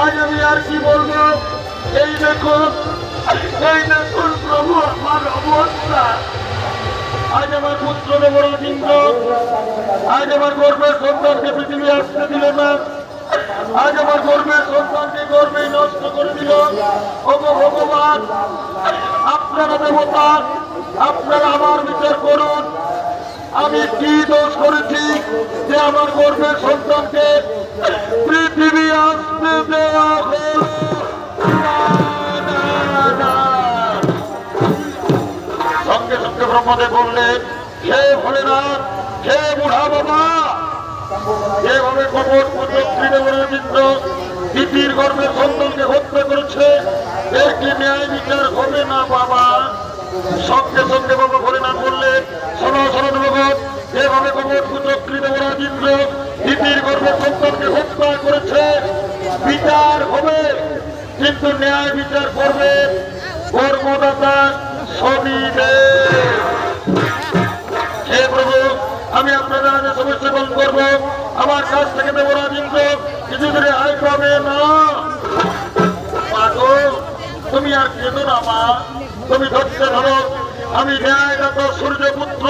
আজ আমি আর কি বলবো, এই দেখুন প্রভু আমার অবস্থা। আজ আমার পুত্র দেবরাজেন্দ্র আজ আমার গর্বের সন্তানকে পৃথিবী আসতে দিল না, আজ আমার গর্বের সন্তানকে গর্বে নষ্ট করে দিল। ওগো ভগবান, আপনারা দেবতা, আপনারা আমার বিচার করুন। আমি কি দোষ করেছি যে আমার গর্বের সন্তানকে পৃথিবী আসতে দেওয়া হলো? সঙ্গে সঙ্গে ব্রহ্মদেব বললেন, হে ভোলেনাথ, হে বুড়া বাবা, যেভাবে কপট প্রযুক্তি দেবরাজেন্দ্র তিতির গর্ভের সন্তানকে হত্যা করেছে, এর কি ন্যায় বিচার হবে না বাবা? সঙ্গে সঙ্গে বাবা ভোলেনাথ বললেন, শোনো শোনো দেবগণ, যেভাবে কপট প্রযুক্তি দেবরাজেন্দ্র তিতির গর্ভের সন্তানকে হত্যা করেছে, বিচার হবে, কিন্তু ন্যায় বিচার করবে কর্মদাতা শনিদেব। হে প্রভু, আমি আপনাদের আগে সমস্যা বন্ধ করবো, আমার কাছ থেকে দেবরাজেন্দ্র কিছু দূরে আয় পাবে না। তুমি আর কেঁদো না মা, তুমি ধৈর্য ধরো, আমি ন্যায়দাতা সূর্যপুত্র